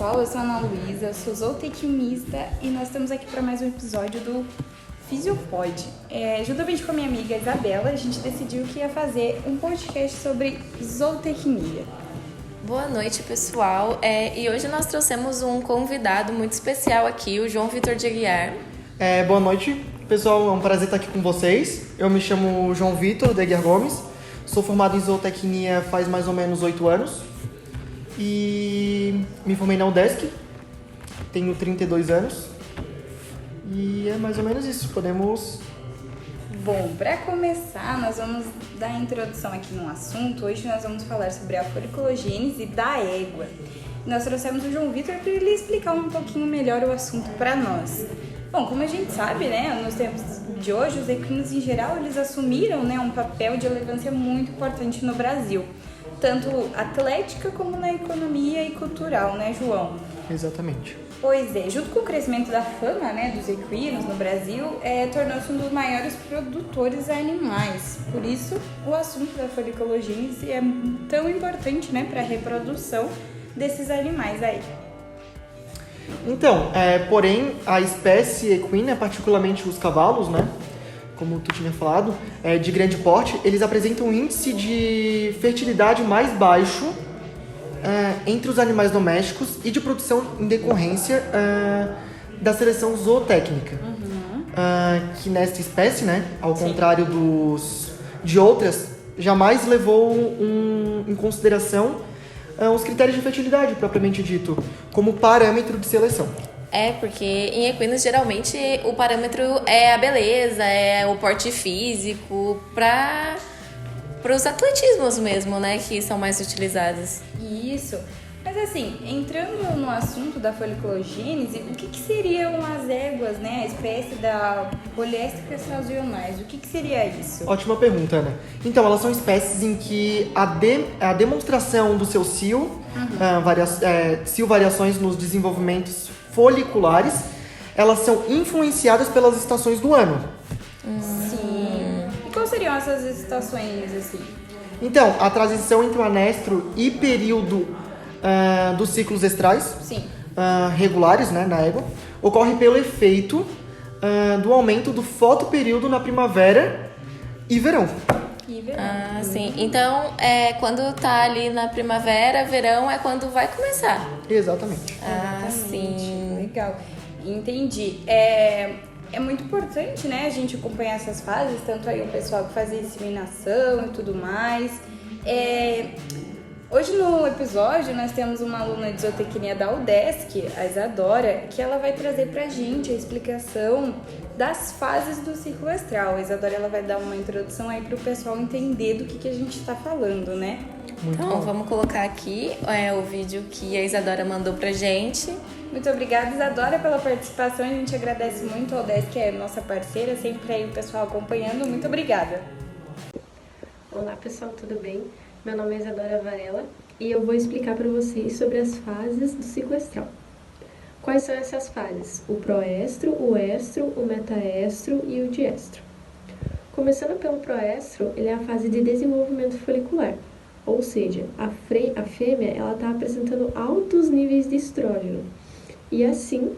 pessoal, eu sou a Ana Luísa, eu sou zootecnista e nós estamos aqui para mais um episódio do Fisiopod. Juntamente com a minha amiga Isabela, a gente decidiu que ia fazer um podcast sobre zootecnia. Boa noite, pessoal. E hoje nós trouxemos um convidado muito especial aqui, o João Vitor de Aguiar. Boa noite, pessoal. É um prazer estar aqui com vocês. Eu me chamo João Vitor de Aguiar Gomes. Sou formado em zootecnia faz mais ou menos 8 anos. E me formei na UDESC. Tenho 32 anos. E é mais ou menos isso. Podemos... Bom, para começar, nós vamos dar a introdução aqui no assunto. Hoje nós vamos falar sobre a foliculogênese da égua. Nós trouxemos o João Vitor para ele explicar um pouquinho melhor o assunto para nós. Bom, como a gente sabe, né, nos tempos de hoje, os equinos em geral, eles assumiram, né, um papel de relevância muito importante no Brasil, tanto atlética como na economia e cultural, né, João? Exatamente. Pois é, junto com o crescimento da fama, né, dos equinos no Brasil, tornou-se um dos maiores produtores animais. Por isso, o assunto da foliculogênese é tão importante, né, para a reprodução desses animais aí. Então, porém, a espécie equina, particularmente os cavalos, né, como tu tinha falado, de grande porte, eles apresentam um índice de fertilidade mais baixo entre os animais domésticos e de produção em decorrência da seleção zootécnica. Que nesta espécie, né, ao contrário de outras, jamais levou em consideração os critérios de fertilidade, propriamente dito, como parâmetro de seleção. Porque em equinos, geralmente, o parâmetro é a beleza, é o porte físico, para os atletismos mesmo, né, que são mais utilizados. Isso. Mas assim, entrando no assunto da foliculogênese, o que seriam as éguas, né, a espécie da poliéstricas sazonais? O que seria isso? Ótima pergunta, Ana. Então, elas são espécies em que a demonstração do seu cio, cio variações nos desenvolvimentos foliculares, elas são influenciadas pelas estações do ano. Sim. E quais seriam essas estações, assim? Então, a transição entre o anestro e período dos ciclos estrais, regulares, né, na égua, ocorre pelo efeito do aumento do fotoperíodo na primavera e verão. Sim. Então, quando tá ali na primavera, verão é quando vai começar. Exatamente. Sim. Legal. Entendi. É muito importante, né, a gente acompanhar essas fases, tanto aí o pessoal que faz a inseminação e tudo mais. Hoje no episódio nós temos uma aluna de zootecnia da UDESC, a Isadora, que ela vai trazer pra gente a explicação das fases do ciclo estral. A Isadora, ela vai dar uma introdução aí pro pessoal entender do que a gente tá falando, né? Então, vamos colocar aqui o vídeo que a Isadora mandou pra gente. Muito obrigada, Isadora, pela participação. A gente agradece muito a UDESC, que é nossa parceira, sempre aí o pessoal acompanhando. Muito obrigada. Olá, pessoal, tudo bem? Meu nome é Isadora Varela e eu vou explicar para vocês sobre as fases do ciclo estral. Quais são essas fases? O proestro, o estro, o metaestro e o diestro. Começando pelo proestro, ele é a fase de desenvolvimento folicular, ou seja, a fêmea está apresentando altos níveis de estrógeno e assim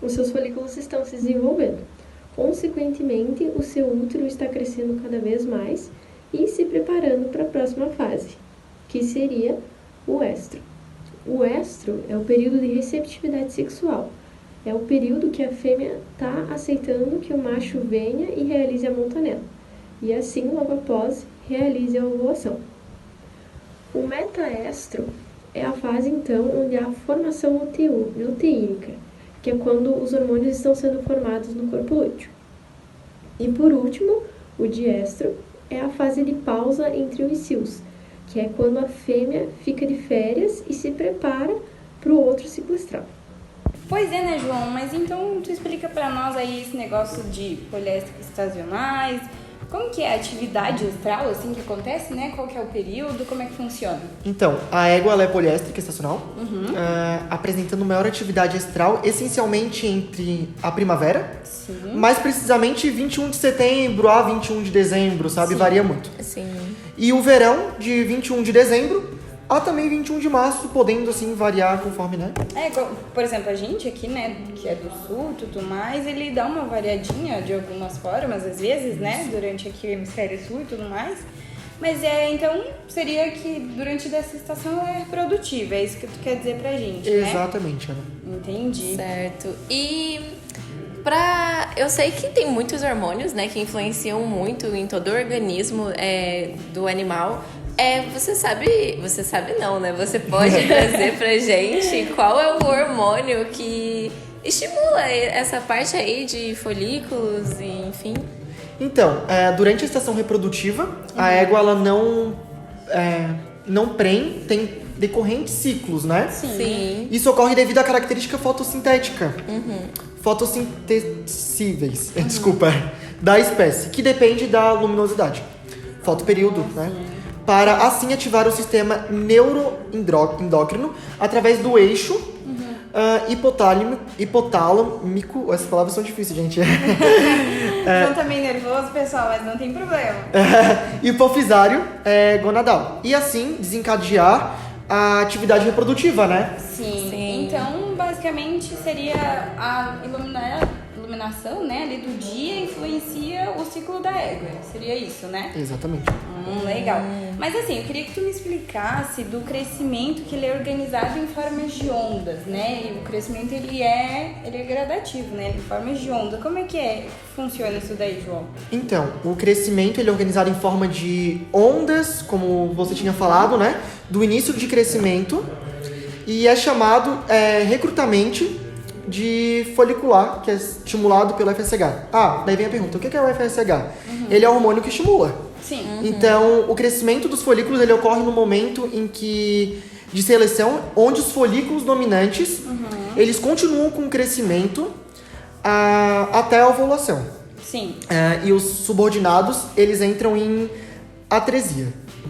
os seus folículos estão se desenvolvendo. Consequentemente, o seu útero está crescendo cada vez mais e se preparando para a próxima fase, que seria o estro. O estro é o período de receptividade sexual. É o período que a fêmea está aceitando que o macho venha e realize a montanela. E assim, logo após, realize a ovulação. O metaestro é a fase, então, onde há a formação luteínica, que é quando os hormônios estão sendo formados no corpo lúteo. E por último, o diestro é a fase de pausa entre os cios, que é quando a fêmea fica de férias e se prepara para o outro ciclo estral. Pois é, né, João? Mas então tu explica para nós aí esse negócio de poliéstricas sazonais, como que é a atividade estral, assim, que acontece, né? Qual que é o período, como é que funciona? Então, a égua ela é poliéstrica estacional, apresentando maior atividade estral, essencialmente entre a primavera, mais precisamente 21 de setembro a 21 de dezembro, sabe? Varia muito. Sim. E o verão, de 21 de dezembro Há também 21 de março, podendo assim variar conforme, né? Por exemplo, a gente aqui, né, que é do sul e tudo mais, ele dá uma variadinha de algumas formas, às vezes, né, durante aqui o hemisfério sul e tudo mais. Mas então seria que durante dessa estação ela é produtiva, é isso que tu quer dizer pra gente, né? Exatamente, Ana. Entendi. Certo. E eu sei que tem muitos hormônios, né, que influenciam muito em todo o organismo do animal. Você sabe não, né? Você pode trazer pra gente qual é o hormônio que estimula essa parte aí de folículos e enfim? Então, durante a estação reprodutiva, a égua ela não tem decorrentes ciclos, né? Sim. Isso ocorre devido à característica fotossintética. Fotossintescíveis, desculpa, da espécie, que depende da luminosidade. Fotoperíodo, né? Para assim ativar o sistema neuroendócrino através do eixo hipotálamico. Essas palavras são difíceis, gente. João tá meio nervoso, pessoal, mas não tem problema. Hipofisário gonadal. E assim desencadear a atividade reprodutiva, né? Sim. Então, basicamente, seria a iluminação, né, ali do dia influencia o ciclo da égua. Seria isso, né? Exatamente. Legal. Mas assim, eu queria que tu me explicasse do crescimento, que ele é organizado em formas de ondas, né? E o crescimento ele é gradativo, né? Em formas de onda. Como é que funciona isso daí, João? Então, o crescimento ele é organizado em forma de ondas, como você tinha falado, né? Do início de crescimento, e é chamado recrutamente de folicular, que é estimulado pelo FSH. Daí vem a pergunta, o que é o FSH? Ele é o hormônio que estimula. Sim. Então, o crescimento dos folículos ele ocorre no momento de seleção, onde os folículos dominantes eles continuam com o crescimento até a ovulação. Sim. E os subordinados eles entram em atresia.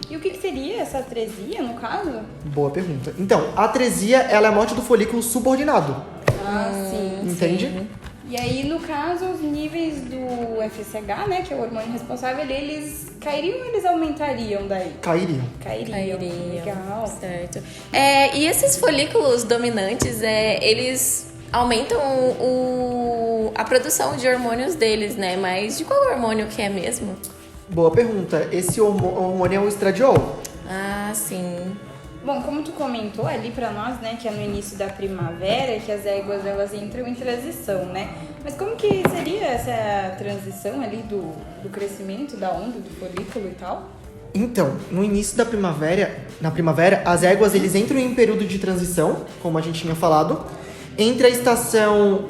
E o que seria essa atresia, no caso? Boa pergunta. Então, a atresia ela é a morte do folículo subordinado. Sim. Entende? Sim. E aí, no caso, os níveis do FSH, né, que é o hormônio responsável, eles cairiam ou eles aumentariam daí? Cairiam. Cairiam. Legal. Certo. E esses folículos dominantes, eles aumentam a produção de hormônios deles, né? Mas de qual hormônio que é mesmo? Boa pergunta. Esse hormônio é o estradiol. Sim. Bom, como tu comentou ali pra nós, né, que é no início da primavera, que as éguas elas entram em transição, né? Mas como que seria essa transição ali do crescimento da onda, do folículo e tal? Então, no início da primavera, as éguas eles entram em período de transição, como a gente tinha falado, entre a estação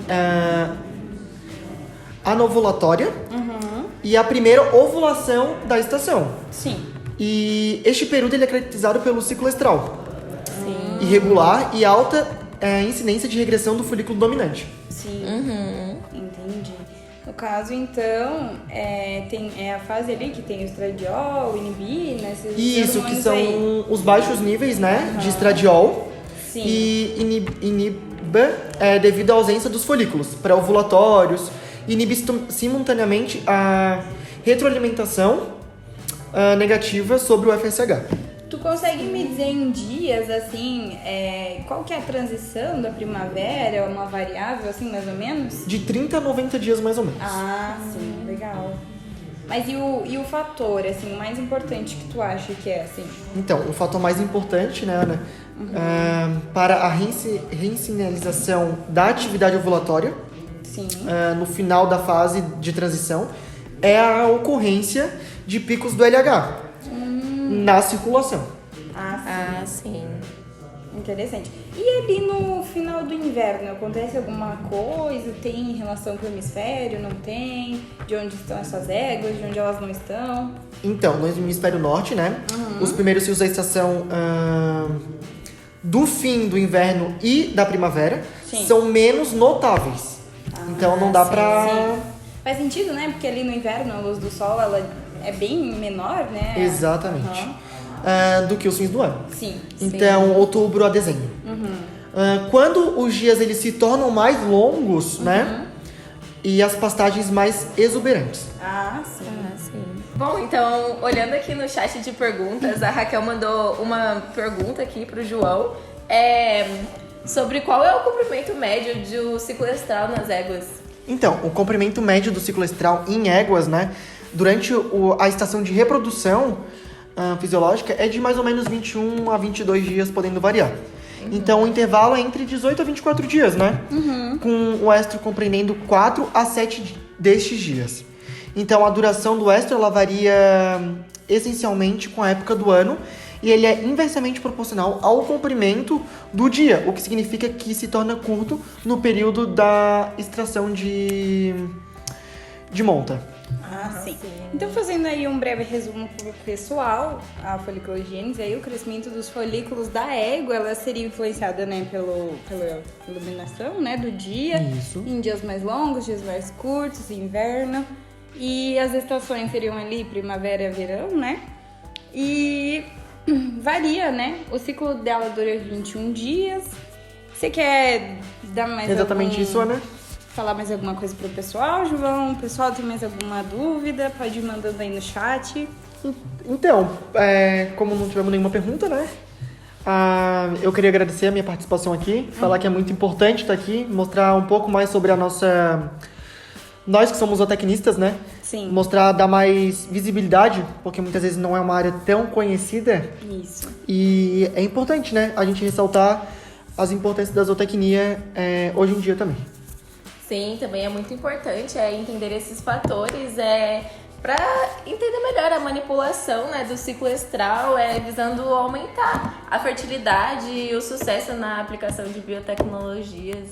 anovulatória e a primeira ovulação da estação. Sim. E este período ele é caracterizado pelo ciclo estral. Irregular e alta incidência de regressão do folículo dominante. Sim. Entendi. No caso, então, tem a fase ali que tem o estradiol, o inibir, né? Isso, que são os baixos níveis, né, de estradiol. Sim. E iniba devido à ausência dos folículos pré-ovulatórios. Inibe simultaneamente a retroalimentação negativa sobre o FSH. Tu consegue me dizer em dias, assim, qual que é a transição da primavera? É uma variável, assim, mais ou menos? De 30 a 90 dias, mais ou menos. Sim, legal. Mas e o fator, assim, o mais importante que tu acha que é, assim? Então, o fator mais importante, né, Ana, para a reinicialização da atividade ovulatória, Sim. No final da fase de transição, é a ocorrência de picos do LH na circulação. Sim. Interessante. E ali no final do inverno, acontece alguma coisa? Tem relação com o hemisfério? Não tem? De onde estão essas éguas? De onde elas não estão? Então, no hemisfério norte, né, os primeiros ciclos da estação do fim do inverno e da primavera são menos notáveis. Então não dá pra... Sim. Faz sentido, né? Porque ali no inverno a luz do sol ela é bem menor, né? Exatamente. Do que os fins do ano. Sim. Então, outubro a dezembro. Quando os dias eles se tornam mais longos, né? E as pastagens mais exuberantes. Sim. Bom, então, olhando aqui no chat de perguntas, a Raquel mandou uma pergunta aqui pro João sobre qual é o comprimento médio do ciclo estral nas éguas. Então, o comprimento médio do ciclo estral em éguas, né, durante a estação de reprodução fisiológica é de mais ou menos 21 a 22 dias, podendo variar. Então, o intervalo é entre 18 a 24 dias, né? Com o estro compreendendo 4 a 7 destes dias. Então, a duração do estro, ela varia essencialmente com a época do ano e ele é inversamente proporcional ao comprimento do dia, o que significa que se torna curto no período da extração de monta. Sim. Então, fazendo aí um breve resumo pro pessoal, a foliculogênese, aí o crescimento dos folículos da égua, ela seria influenciada, né, pela iluminação, né, do dia. Isso. Em dias mais longos, dias mais curtos, inverno. E as estações seriam ali primavera e verão, né? E varia, né? O ciclo dela dura 21 dias. Você quer dar mais Exatamente isso, Ana. falar mais alguma coisa pro pessoal, João? O pessoal tem mais alguma dúvida? Pode ir mandando aí no chat. Então, como não tivemos nenhuma pergunta, né? Eu queria agradecer a minha participação aqui, falar que é muito importante estar aqui, mostrar um pouco mais sobre a nossa... Nós que somos zootecnistas, né? Sim. Mostrar, dar mais visibilidade, porque muitas vezes não é uma área tão conhecida. Isso. E é importante, né? A gente ressaltar as importâncias da zootecnia hoje em dia também. Sim, também é muito importante entender esses fatores para entender melhor a manipulação, né, do ciclo estral, visando aumentar a fertilidade e o sucesso na aplicação de biotecnologias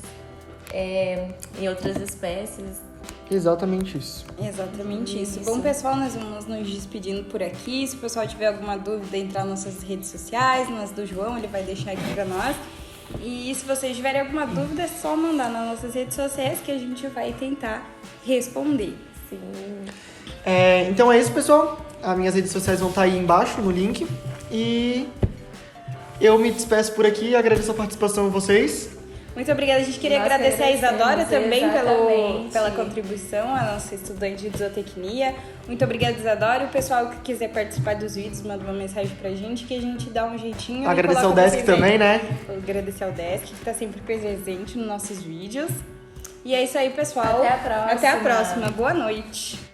em outras espécies. Exatamente isso. Exatamente isso. Bom, pessoal, nós vamos nos despedindo por aqui. Se o pessoal tiver alguma dúvida, entrar nas nossas redes sociais, nas do João, ele vai deixar aqui pra nós. E se vocês tiverem alguma dúvida, é só mandar nas nossas redes sociais que a gente vai tentar responder. Sim. Então é isso, pessoal. As minhas redes sociais vão estar aí embaixo no link. E eu me despeço por aqui e agradeço a participação de vocês. Muito obrigada. A gente queria Nós agradecer a Isadora também exatamente. pela contribuição, a nossa estudante de zootecnia. Muito obrigada, Isadora. O pessoal que quiser participar dos vídeos, manda uma mensagem pra gente que a gente dá um jeitinho. Agradecer ao Desk também, né? Agradecer ao Desk, que tá sempre presente nos nossos vídeos. E é isso aí, pessoal. Até a próxima. Até a próxima. Boa noite.